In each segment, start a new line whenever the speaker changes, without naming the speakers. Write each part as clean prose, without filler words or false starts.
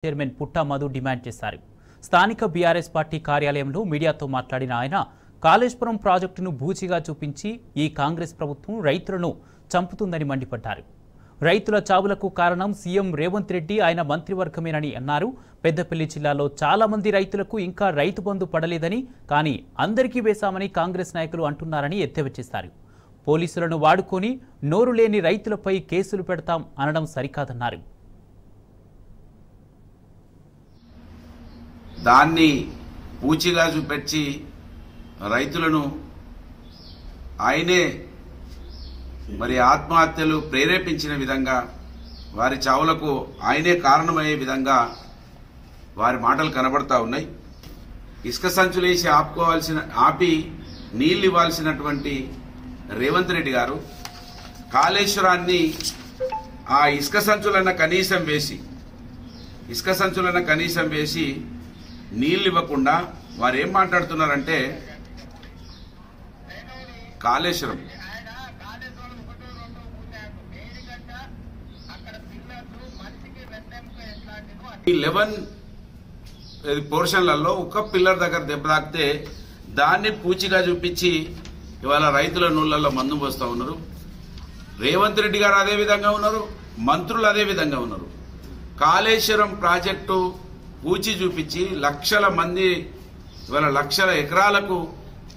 Chairman పుట్టా Madhu demand చేశారు. స్థానిక BRS party కార్యాలయంలో మీడియాతో మాట్లాడిన ఆయన కాళేశ్వరం ప్రాజెక్టును బూచిగా చూపించి ఈ కాంగ్రెస్ ప్రభుత్వం రైతులను చంపుతుందని మండిపడ్డారు. రైతుల చావులకు కారణం సీఎం రేవంత్ రెడ్డి ఆయన మంత్రివర్గమేనని అన్నారు. పెద్దపల్లి జిల్లాలో చాలా మంది రైతులకు ఇంకా రైతు బంధు పడలేదని, కానీ అందరికీ వేశామని కాంగ్రెస్ నాయకులు అంటున్నారని ఎత్తేవచ్చేశారు. పోలీసులను వాడుకొని నోరు లేని రైతులపై కేసులు పెడతాం అనడం సరికాదన్నారు.
దాన్ని పూచిగా చూపెట్టి రైతులను ఆయనే మరి ఆత్మహత్యలు ప్రేరేపించిన విధంగా, వారి చావులకు ఆయనే కారణమయ్యే విధంగా వారి మాటలు కనబడతా ఉన్నాయి. ఇసుక సంచులేసి ఆపి నీళ్లు ఇవ్వాల్సినటువంటి రేవంత్ రెడ్డి గారు కాళేశ్వరాన్ని ఆ ఇసుక సంచులన్న కనీసం వేసి నీళ్ళు ఇవ్వకుండా వారు ఏం మాట్లాడుతున్నారంటే, కాళేశ్వరం 11 పోర్షన్లలో ఒక్క పిల్లర్ దగ్గర దెబ్బ తాకితే దాన్ని పూచిగా చూపించి ఇవాళ రైతుల నూళ్లలో మందు పోస్తూ ఉన్నారు. రేవంత్ రెడ్డి గారు అదే విధంగా ఉన్నారు, మంత్రులు అదే విధంగా ఉన్నారు. కాళేశ్వరం ప్రాజెక్టు పూచి చూపించి లక్షల మంది ఇవాళ లక్షల ఎకరాలకు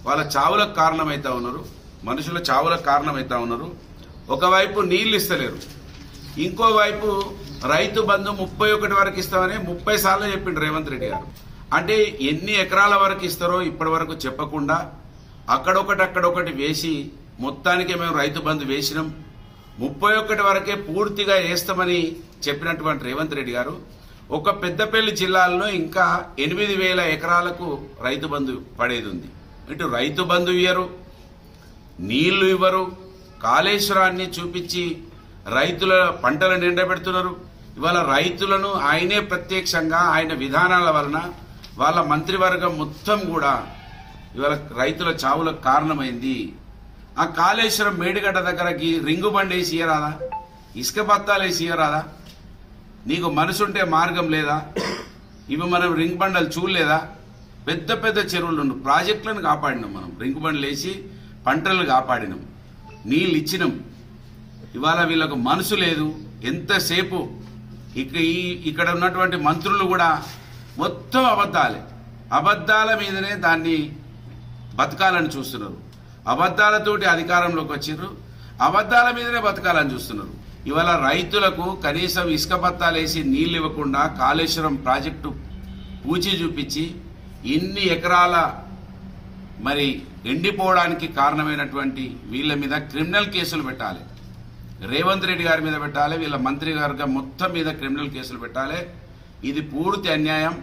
వాళ్ళ చావులకు కారణమవుతా ఉన్నారు, మనుషుల చావులకు కారణమవుతా ఉన్నారు. ఒకవైపు నీళ్లు ఇస్తలేరు, ఇంకోవైపు రైతు బంధు 31 వరకు ఇస్తామని 30 సార్లు చెప్పిండు రేవంత్ రెడ్డి గారు. అంటే ఎన్ని ఎకరాల వరకు ఇస్తారో ఇప్పటి వరకు చెప్పకుండా అక్కడొకటి వేసి మొత్తానికి మేము రైతు బంధు వేసినాం, 31 వరకే పూర్తిగా వేస్తామని చెప్పినటువంటి రేవంత్ రెడ్డి గారు ఒక పెద్దపల్లి జిల్లాలో ఇంకా 8,000 ఎకరాలకు రైతు బంధు పడేది ఉంది. ఇటు రైతు బంధు ఇవ్వరు, నీళ్లు ఇవ్వరు, కాళేశ్వరాన్ని చూపించి రైతుల పంటలను ఎండబెడుతున్నారు. ఇవాళ రైతులను ఆయనే ప్రత్యక్షంగా ఆయన విధానాల వలన వాళ్ళ మంత్రివర్గం మొత్తం కూడా ఇవాళ రైతుల చావులకు కారణమైంది. ఆ కాళేశ్వరం మేడిగడ్డ దగ్గరకి రింగు బండి వేసి ఇయ్యరాదా, ఇసుక బత్తాలు వేసి ఇయ్యరాదా? నీకు మనసుంటే మార్గం లేదా? ఇవి మనం రింగ్ బండలు చూడలేదా? పెద్ద పెద్ద చెరువులను ప్రాజెక్టులను కాపాడినాం, మనం రింగు బండ్లు వేసి పంటలను కాపాడినాం, నీళ్ళు ఇచ్చినాం. ఇవాళ వీళ్ళకు మనసు లేదు. ఎంతసేపు ఇక్కడ ఉన్నటువంటి మంత్రులు కూడా మొత్తం అబద్ధాల మీదనే దాన్ని బతకాలని చూస్తున్నారు. అబద్ధాలతోటి అధికారంలోకి వచ్చిర్రు, అబద్ధాల మీదనే బతకాలని చూస్తున్నారు. ఇవాళ రైతులకు కనీసం ఇసుక బత్తాలేసి నీళ్లు ఇవ్వకుండా కాళేశ్వరం ప్రాజెక్టు పూచి చూపించి ఇన్ని ఎకరాల మరి ఎండిపోవడానికి కారణమైనటువంటి వీళ్ళ మీద క్రిమినల్ కేసులు పెట్టాలి. రేవంత్ రెడ్డి గారి మీద పెట్టాలి, వీళ్ళ మంత్రివర్గం మొత్తం మీద క్రిమినల్ కేసులు పెట్టాలి. ఇది పూర్తి అన్యాయం.